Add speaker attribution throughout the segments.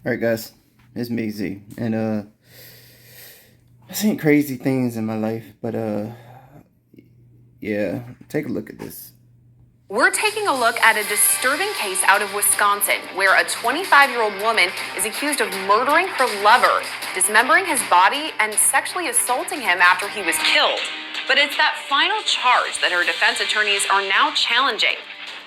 Speaker 1: All right, guys, it's me Z, and I've seen crazy things in my life, but yeah, take a look at this.
Speaker 2: We're taking a look at a disturbing case out of Wisconsin where a 25-year-old woman is accused of murdering her lover, dismembering his body, and sexually assaulting him after he was killed. But it's that final charge that her defense attorneys are now challenging.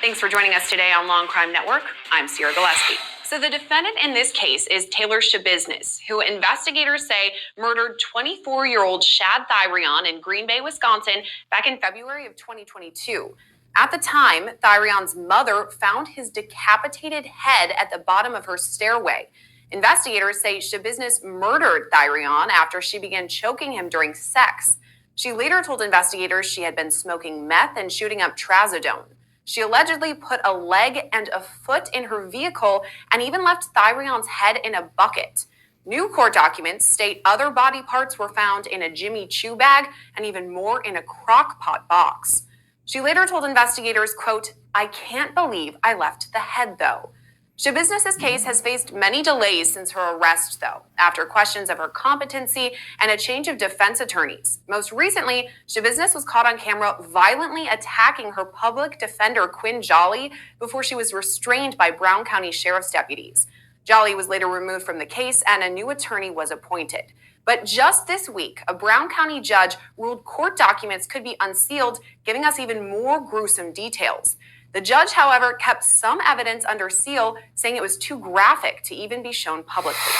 Speaker 2: Thanks for joining us today on Long Crime Network. I'm Sierra Gillespie. So the defendant in this case is Taylor Shabusiness, who investigators say murdered 24-year-old Shad Thyrion in Green Bay, Wisconsin, back in February of 2022. At the time, Thyrion's mother found his decapitated head at the bottom of her stairway. Investigators say Shabusiness murdered Thyrion after she began choking him during sex. She later told investigators she had been smoking meth and shooting up trazodone. She allegedly put a leg and a foot in her vehicle and even left Thyrion's head in a bucket. New court documents state other body parts were found in a Jimmy Choo bag and even more in a crock pot box. She later told investigators, quote, "I can't believe I left the head, though." Shabusiness's case has faced many delays since her arrest, though, after questions of her competency and a change of defense attorneys. Most recently, Shabusiness was caught on camera violently attacking her public defender, Quinn Jolly, before she was restrained by Brown County Sheriff's deputies. Jolly was later removed from the case and a new attorney was appointed. But just this week, a Brown County judge ruled court documents could be unsealed, giving us even more gruesome details. The judge, however, kept some evidence under seal, saying it was too graphic to even be shown publicly.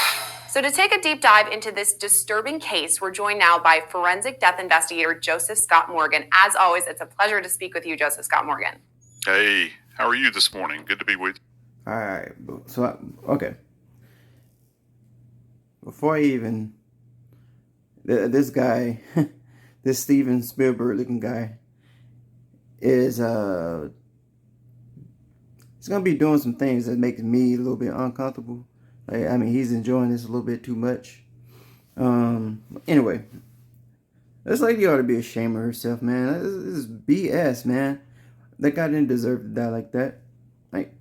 Speaker 2: So to take a deep dive into this disturbing case, we're joined now by forensic death investigator Joseph Scott Morgan. As always, it's a pleasure to speak with you, Joseph Scott Morgan.
Speaker 3: Hey, how are you this morning? Good to be with you.
Speaker 1: All right, so okay. Before I even this guy, this Steven Spielberg looking guy, is he's gonna be doing some things that makes me a little bit uncomfortable. Like, I mean, he's enjoying this a little bit too much. Anyway, this lady ought to be ashamed of herself, man. This is BS, man. That guy didn't deserve to die like that. Like,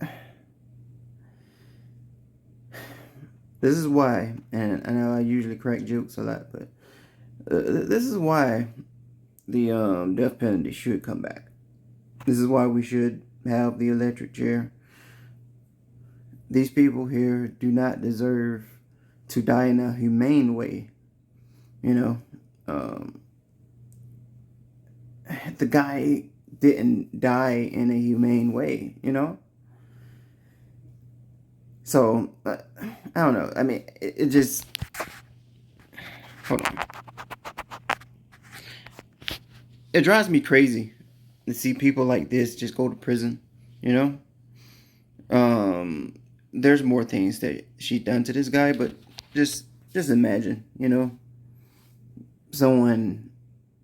Speaker 1: this is why, and I know I usually crack jokes a lot, but this is why the death penalty should come back. This is why we should have the electric chair. These people here do not deserve to die in a humane way. You know, the guy didn't die in a humane way, you know? So, I don't know. I mean, it just... Hold on. It drives me crazy to see people like this just go to prison, you know? There's more things that she done to this guy, but just imagine, you know, someone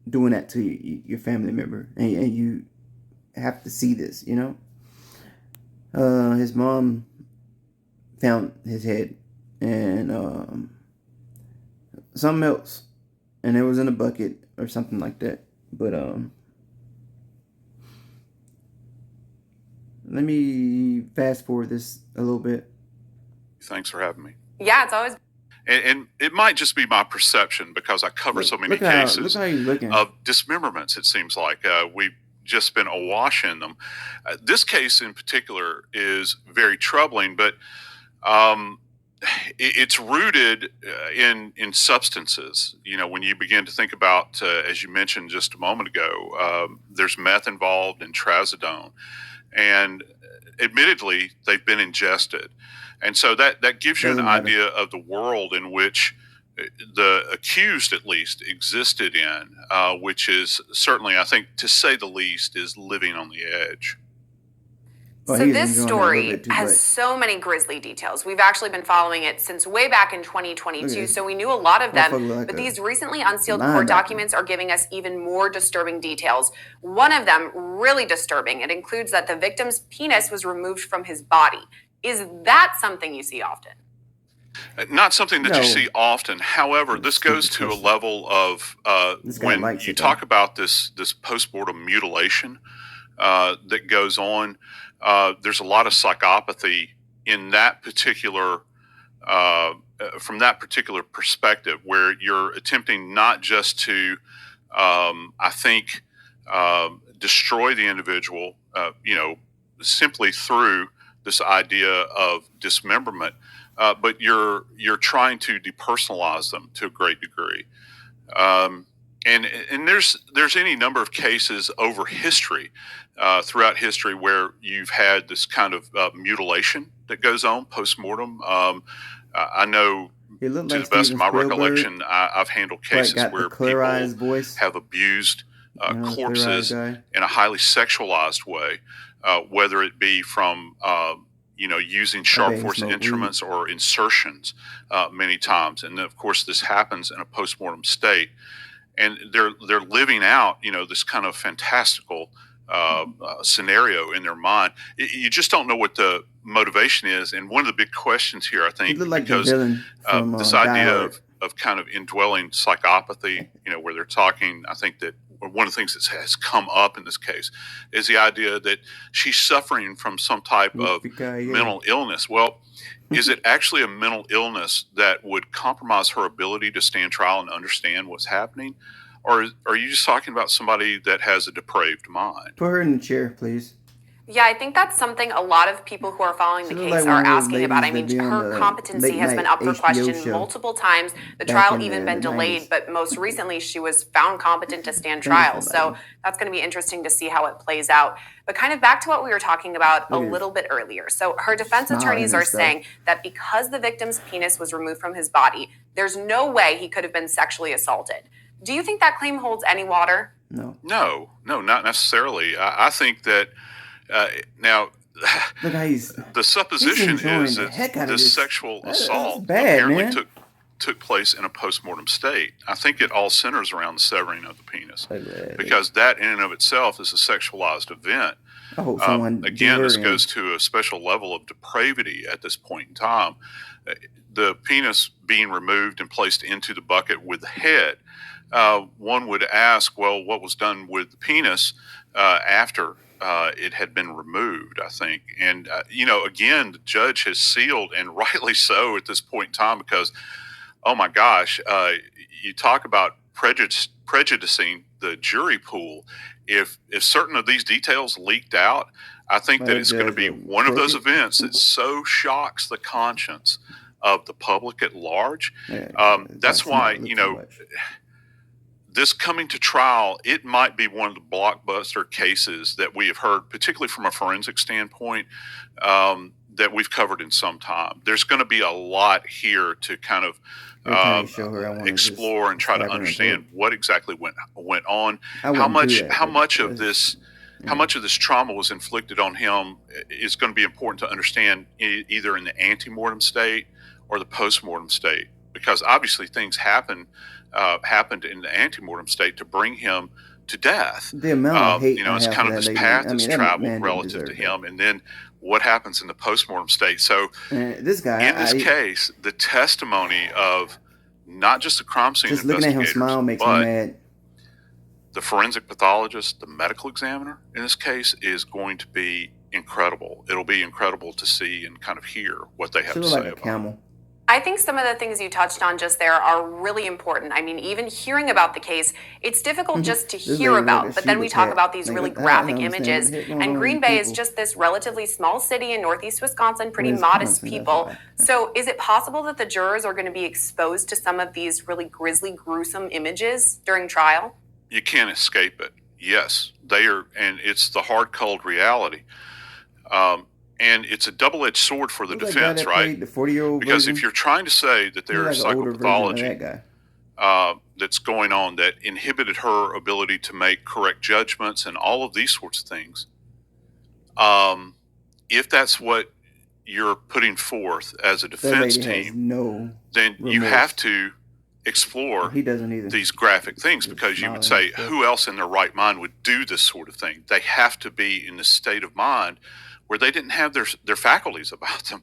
Speaker 1: doing that to your family member, and you have to see this, you know? His mom found his head and something else, and it was in a bucket or something like that. But let me fast forward this a little bit.
Speaker 3: Thanks for having me.
Speaker 2: Yeah, it's always...
Speaker 3: And it might just be my perception because I cover so many cases of dismemberments, it seems like. We've just been awash in them. This case in particular is very troubling, but it's rooted in substances. You know, when you begin to think about, as you mentioned just a moment ago, there's meth involved and trazodone. And admittedly, they've been ingested. And so that gives you an idea of the world in which the accused, at least, existed in, which is certainly, I think, to say the least, is living on the edge.
Speaker 2: So this story has so many grisly details. We've actually been following it since way back in 2022, so we knew a lot of them. But these recently unsealed court documents are giving us even more disturbing details. One of them, really disturbing, it includes that the victim's penis was removed from his body. Is that something you see often?
Speaker 3: Not something that you see often. However, this goes to a level of when you talk about this postmortem mutilation that goes on. There's a lot of psychopathy in that particular from that particular perspective, where you're attempting not just to, I think, destroy the individual, simply through this idea of dismemberment, but you're trying to depersonalize them to a great degree. Um, and there's any number of cases over history, throughout history, where you've had this kind of mutilation that goes on post mortem. I know,
Speaker 1: He looked
Speaker 3: to
Speaker 1: like
Speaker 3: the best of
Speaker 1: Steven
Speaker 3: my
Speaker 1: Spielberg,
Speaker 3: recollection, I've handled
Speaker 1: but
Speaker 3: cases
Speaker 1: got the
Speaker 3: where
Speaker 1: clear eyes
Speaker 3: people
Speaker 1: voice.
Speaker 3: have abused
Speaker 1: The clear eyes
Speaker 3: corpses
Speaker 1: guy.
Speaker 3: in a highly sexualized way, whether it be from using
Speaker 1: I
Speaker 3: sharp
Speaker 1: bet he
Speaker 3: force
Speaker 1: smoked weed.
Speaker 3: instruments or insertions, many times. And of course, this happens in a postmortem state, and they're living out this kind of fantastical scenario in their mind. You just don't know what the motivation is. And one of the big questions here, I
Speaker 1: He
Speaker 3: think,
Speaker 1: looked like the
Speaker 3: because
Speaker 1: villain from
Speaker 3: this
Speaker 1: Die
Speaker 3: idea
Speaker 1: Hard.
Speaker 3: of kind of indwelling psychopathy, where they're talking, I think that one of the things that has come up in this case is the idea that she's suffering from some type of mental illness. Well, is it actually a mental illness that would compromise her ability to stand trial and understand what's happening? Or are you just talking about somebody that has a depraved mind?
Speaker 1: Put her in the chair, please.
Speaker 2: Yeah, I think that's something a lot of people who are following
Speaker 1: She
Speaker 2: the
Speaker 1: looked
Speaker 2: case
Speaker 1: like one
Speaker 2: are
Speaker 1: of those
Speaker 2: asking about. I
Speaker 1: ladies
Speaker 2: mean,
Speaker 1: that be on
Speaker 2: her
Speaker 1: the
Speaker 2: competency
Speaker 1: late
Speaker 2: has been
Speaker 1: night
Speaker 2: up for
Speaker 1: HBO
Speaker 2: question
Speaker 1: show
Speaker 2: multiple times. The
Speaker 1: back
Speaker 2: trial
Speaker 1: in
Speaker 2: even
Speaker 1: the
Speaker 2: been delayed,
Speaker 1: 90s.
Speaker 2: but most recently she was found competent to stand
Speaker 1: Think of
Speaker 2: trial. So
Speaker 1: somebody.
Speaker 2: that's going to be interesting to see how it plays out. But kind of back to what we were talking about a
Speaker 1: Look at
Speaker 2: little bit earlier. So her defense
Speaker 1: smiling
Speaker 2: attorneys
Speaker 1: and
Speaker 2: are
Speaker 1: stuff.
Speaker 2: saying that because the victim's penis was removed from his body, there's no way he could have been sexually assaulted. Do you think that claim holds any water?
Speaker 1: No.
Speaker 3: No, not necessarily. I think that now
Speaker 1: Look how
Speaker 3: the supposition
Speaker 1: enjoying
Speaker 3: is
Speaker 1: the
Speaker 3: that
Speaker 1: heck out of
Speaker 3: this
Speaker 1: this.
Speaker 3: sexual
Speaker 1: That's
Speaker 3: assault
Speaker 1: bad,
Speaker 3: apparently
Speaker 1: man.
Speaker 3: took place in a postmortem state. I think it all centers around the severing of the penis,
Speaker 1: Ugly.
Speaker 3: because that in and of itself is a sexualized event.
Speaker 1: I hope someone
Speaker 3: Again, this
Speaker 1: in.
Speaker 3: goes to a special level of depravity at this point in time. The penis being removed and placed into the bucket with the head. One would ask, well, what was done with the penis after it had been removed, I think. And, again, the judge has sealed, and rightly so at this point in time, because, oh my gosh, you talk about prejudicing the jury pool. If certain of these details leaked out, I think that it's going to be one of those events that so shocks the conscience of the public at large. That's why, this coming to trial, it might be one of the blockbuster cases that we have heard, particularly from a forensic standpoint, that we've covered in some time. There's going to be a lot here to kind of explore and try to understand what exactly went on. How much of this trauma was inflicted on him is going to be important to understand, either in the antemortem state or the postmortem state, because obviously things happened in the antemortem state to bring him to death.
Speaker 1: The amount of hate
Speaker 3: it's kind of this path that's traveled relative to him, and then what happens in the postmortem state. So
Speaker 1: this guy,
Speaker 3: in this case, the testimony of not just the crime scene
Speaker 1: just looking at him smile makes me mad.
Speaker 3: The forensic pathologist, the medical examiner in this case, is going to be incredible. It'll be incredible to see and kind of hear what they have to say about
Speaker 1: camel.
Speaker 2: I think some of the things you touched on just there are really important. I mean, even hearing about the case, it's difficult just to hear about, but then we talk about these really graphic images. And Green Bay is just this relatively small city in northeast Wisconsin, pretty modest people. So is it possible that the jurors are going to be exposed to some of these really grisly, gruesome images during trial?
Speaker 3: You can't escape it. Yes, they are, and it's the hard, cold reality. And it's a double-edged sword for the defense, right?
Speaker 1: The 40-year-old
Speaker 3: because if you're trying to say that there is psychopathology that's going on that inhibited her ability to make correct judgments and all of these sorts of things, if that's what you're putting forth as a defense team, then you have to explore these graphic things, because you would say, who else in their right mind would do this sort of thing? They have to be in the state of mind where they didn't have their faculties about them.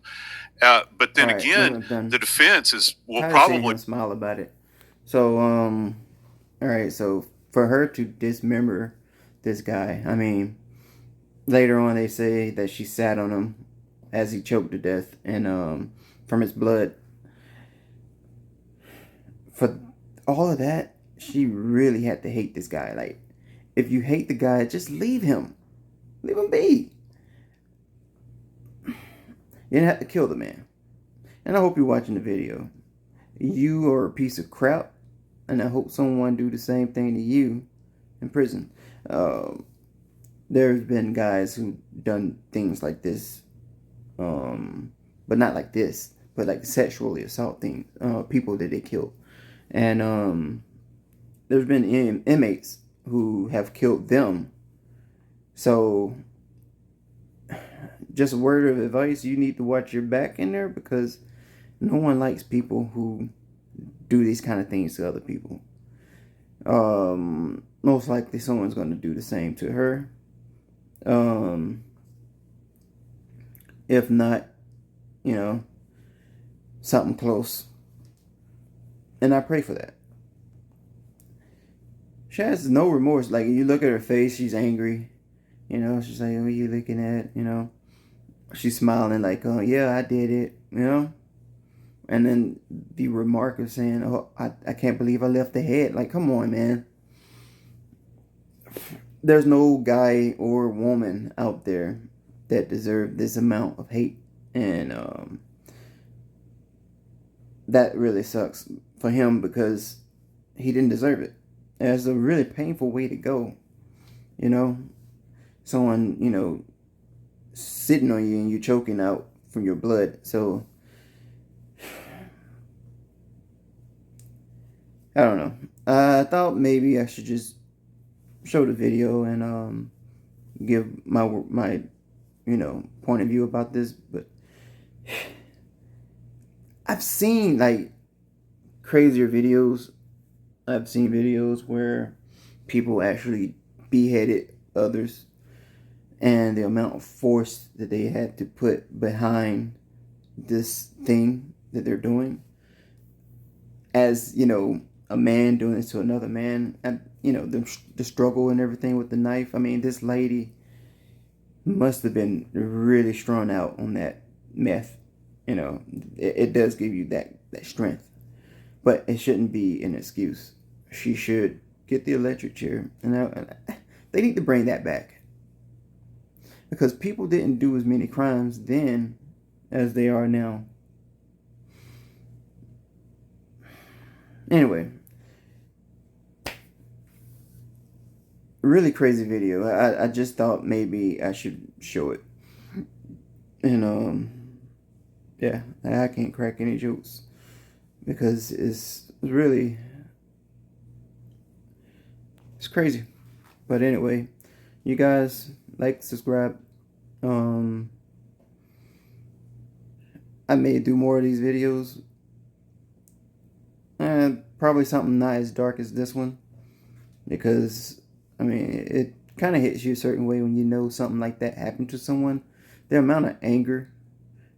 Speaker 3: But then again, the defense will probably
Speaker 1: smile about it. So, all right. So for her to dismember this guy, I mean, later on they say that she sat on him as he choked to death, and from his blood for all of that, she really had to hate this guy. Like, if you hate the guy, just leave him. Leave him be. You didn't have to kill the man. And I hope you're watching the video. You are a piece of crap, and I hope someone do the same thing to you in prison. There's been guys who done things like this, but not like this, but like sexually assault things, people that they killed. And there's been inmates who have killed them. So just a word of advice, you need to watch your back in there, because no one likes people who do these kind of things to other people. Most likely someone's going to do the same to her. If not, you know, something close. And I pray for that. She has no remorse. Like, you look at her face, she's angry. You know, she's like, what are you looking at? You know, she's smiling like, oh, yeah, I did it. You know? And then the remark of saying, oh, I can't believe I left the head. Like, come on, man. There's no guy or woman out there that deserve this amount of hate. And that really sucks for him, because he didn't deserve it. It's a really painful way to go. You know? Someone, you know, sitting on you and you choking out from your blood. So I don't know. I thought maybe I should just show the video and give my you know, point of view about this. But I've seen like crazier videos. I've seen videos where people actually beheaded others, and the amount of force that they had to put behind this thing that they're doing, as, you know, a man doing this to another man, and, you know, the struggle and everything with the knife. I mean, this lady must have been really strung out on that meth. You know, it does give you that strength, but it shouldn't be an excuse. She should get the electric chair, and they need to bring that back, because people didn't do as many crimes then as they are now. Anyway, really crazy video. I just thought maybe I should show it. And yeah, I can't crack any jokes, because it's really, it's crazy. But anyway, you guys like, subscribe. I may do more of these videos. Probably something not as dark as this one, because I mean, it kind of hits you a certain way when you know something like that happened to someone. The amount of anger,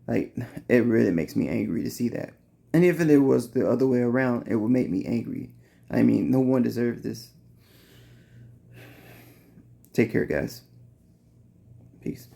Speaker 1: like, it really makes me angry to see that. And if it was the other way around, it would make me angry. I mean, no one deserves this. Take care, guys. Peace.